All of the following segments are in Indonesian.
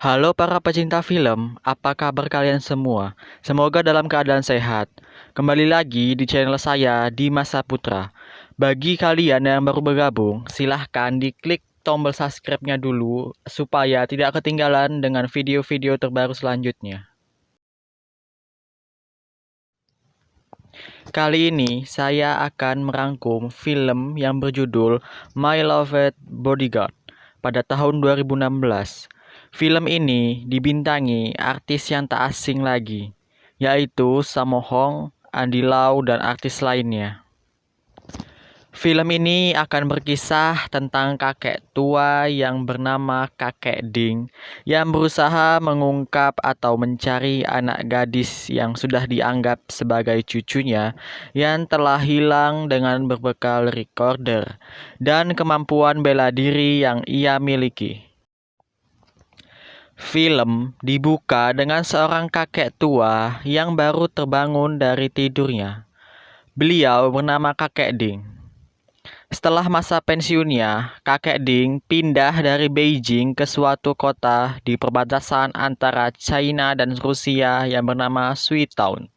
Halo para pecinta film, apa kabar kalian semua? Semoga dalam keadaan sehat. Kembali lagi di channel saya, Dimas Saputra. Bagi kalian yang baru bergabung, silahkan diklik tombol subscribe-nya dulu supaya tidak ketinggalan dengan video-video terbaru selanjutnya. Kali ini saya akan merangkum film yang berjudul My Loved Bodyguard pada tahun 2016. Film ini dibintangi artis yang tak asing lagi, yaitu Sammo Hung, Andy Lau, dan artis lainnya. Film ini akan berkisah tentang kakek tua yang bernama Kakek Ding yang berusaha mengungkap atau mencari anak gadis yang sudah dianggap sebagai cucunya yang telah hilang dengan berbekal recorder dan kemampuan bela diri yang ia miliki. Film dibuka dengan seorang kakek tua yang baru terbangun dari tidurnya. Beliau bernama Kakek Ding. Setelah masa pensiunnya, Kakek Ding pindah dari Beijing ke suatu kota di perbatasan antara China dan Rusia yang bernama Swietown.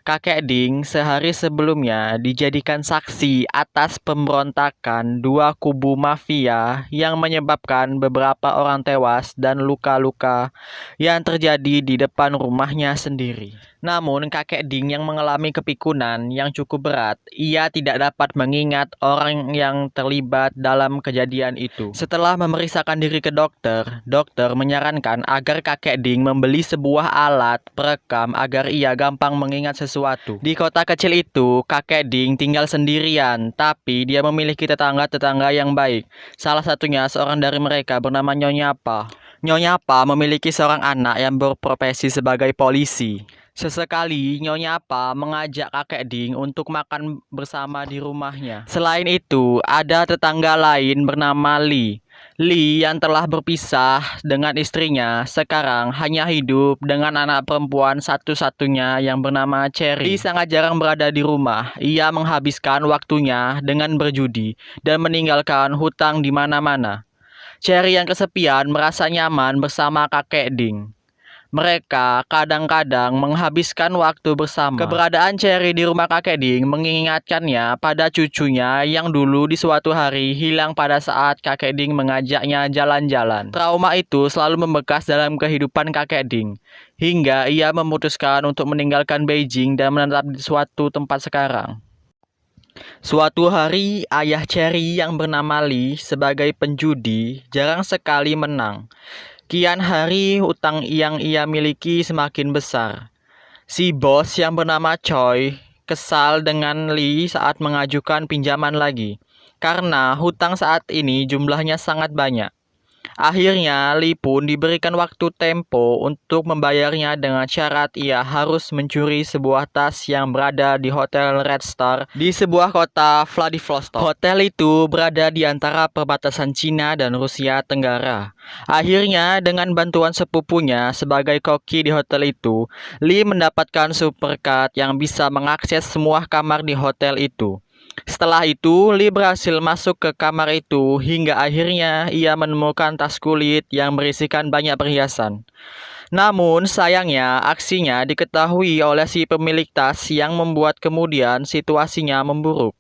Kakek Ding sehari sebelumnya dijadikan saksi atas pemberontakan dua kubu mafia yang menyebabkan beberapa orang tewas dan luka-luka yang terjadi di depan rumahnya sendiri. Namun kakek Ding yang mengalami kepikunan yang cukup berat, ia tidak dapat mengingat orang yang terlibat dalam kejadian itu. Setelah memeriksakan diri ke dokter, dokter menyarankan agar kakek Ding membeli sebuah alat perekam agar ia gampang mengingat sesuatu. Di kota kecil itu, kakek Ding tinggal sendirian, tapi dia memiliki tetangga-tetangga yang baik. Salah satunya seorang dari mereka bernama Nyonya Pa. Nyonya Pa memiliki seorang anak yang berprofesi sebagai polisi. Sesekali Nyonya Pa mengajak kakek Ding untuk makan bersama di rumahnya. Selain itu, ada tetangga lain bernama Li. Li yang telah berpisah dengan istrinya sekarang hanya hidup dengan anak perempuan satu-satunya yang bernama Cherry. Li sangat jarang berada di rumah. Ia menghabiskan waktunya dengan berjudi dan meninggalkan hutang di mana-mana. Cherry yang kesepian merasa nyaman bersama kakek Ding. Mereka kadang-kadang menghabiskan waktu bersama. Keberadaan Cherry di rumah kakek Ding mengingatkannya pada cucunya yang dulu di suatu hari hilang pada saat kakek Ding mengajaknya jalan-jalan. Trauma itu selalu membekas dalam kehidupan kakek Ding, hingga ia memutuskan untuk meninggalkan Beijing dan menetap di suatu tempat sekarang. Suatu hari, ayah Cherry yang bernama Li sebagai penjudi jarang sekali menang. Kian hari utang yang ia miliki semakin besar. Si bos yang bernama Choi kesal dengan Lee saat mengajukan pinjaman lagi, karena hutang saat ini jumlahnya sangat banyak. Akhirnya Lee pun diberikan waktu tempo untuk membayarnya dengan syarat ia harus mencuri sebuah tas yang berada di Hotel Red Star di sebuah kota Vladivostok. Hotel itu berada di antara perbatasan Cina dan Rusia Tenggara. Akhirnya dengan bantuan sepupunya sebagai koki di hotel itu, Lee mendapatkan supercard yang bisa mengakses semua kamar di hotel itu. Setelah itu, Lee berhasil masuk ke kamar itu hingga akhirnya ia menemukan tas kulit yang berisikan banyak perhiasan. Namun sayangnya aksinya diketahui oleh si pemilik tas yang membuat kemudian situasinya memburuk.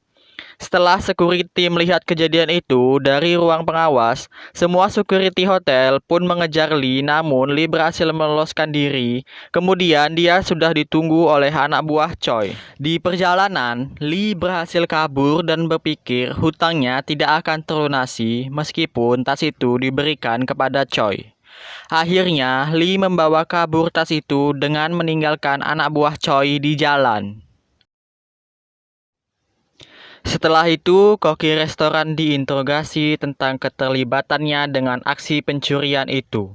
Setelah security melihat kejadian itu dari ruang pengawas, semua security hotel pun mengejar Lee, namun Lee berhasil meloloskan diri. Kemudian dia sudah ditunggu oleh anak buah Choi. Di perjalanan, Lee berhasil kabur dan berpikir hutangnya tidak akan terlunasi meskipun tas itu diberikan kepada Choi. Akhirnya, Lee membawa kabur tas itu dengan meninggalkan anak buah Choi di jalan. Setelah itu, koki restoran diinterogasi tentang keterlibatannya dengan aksi pencurian itu.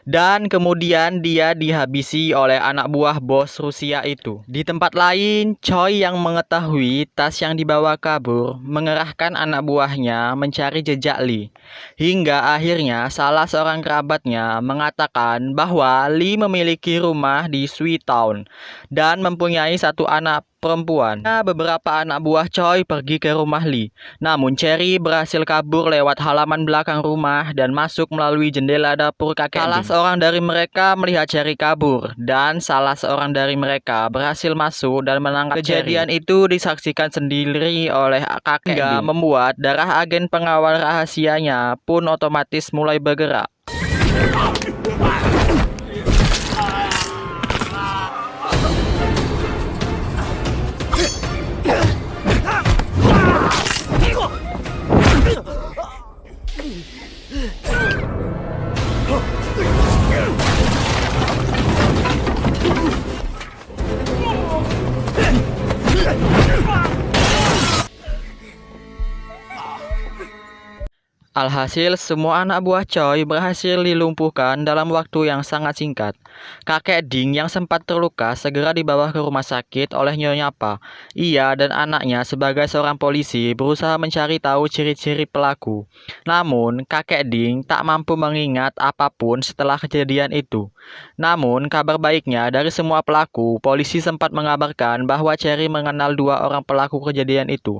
Dan kemudian dia dihabisi oleh anak buah bos Rusia itu. Di tempat lain, Choi yang mengetahui tas yang dibawa kabur mengerahkan anak buahnya mencari jejak Lee. Hingga akhirnya salah seorang kerabatnya mengatakan bahwa Lee memiliki rumah di Swietown dan mempunyai satu anak perempuan. Beberapa anak buah Choi pergi ke rumah Lee. Namun Cherry berhasil kabur lewat halaman belakang rumah dan masuk melalui jendela dapur kakek Ding. Salah seorang dari mereka melihat Cherry kabur dan salah seorang dari mereka berhasil masuk dan menangkap Cherry. Kejadian itu disaksikan sendiri oleh kakek Ding, membuat darah agen pengawal rahasianya pun otomatis mulai bergerak. Alhasil, semua anak buah Choi berhasil dilumpuhkan dalam waktu yang sangat singkat. Kakek Ding yang sempat terluka segera dibawa ke rumah sakit oleh Nyonya Pa. Ia dan anaknya sebagai seorang polisi berusaha mencari tahu ciri-ciri pelaku. Namun, kakek Ding tak mampu mengingat apapun setelah kejadian itu. Namun, kabar baiknya dari semua pelaku, polisi sempat mengabarkan bahwa Cherry mengenal 2 orang pelaku kejadian itu.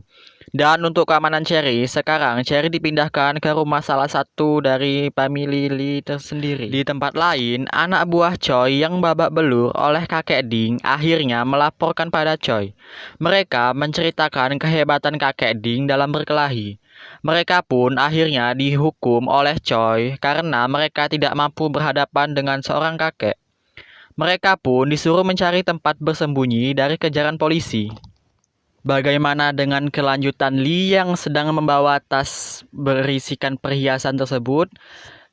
Dan untuk keamanan Cherry, sekarang Cherry dipindahkan ke rumah salah satu dari famili Lee tersendiri. Di tempat lain, anak buah Choi yang babak belur oleh kakek Ding akhirnya melaporkan pada Choi. Mereka menceritakan kehebatan kakek Ding dalam berkelahi. Mereka pun akhirnya dihukum oleh Choi karena mereka tidak mampu berhadapan dengan seorang kakek. Mereka pun disuruh mencari tempat bersembunyi dari kejaran polisi. Bagaimana dengan kelanjutan Lee yang sedang membawa tas berisikan perhiasan tersebut?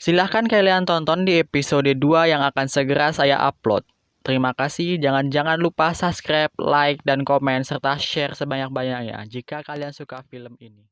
Silahkan kalian tonton di episode 2 yang akan segera saya upload. Terima kasih, jangan lupa subscribe, like, dan komen, serta share sebanyak-banyaknya jika kalian suka film ini.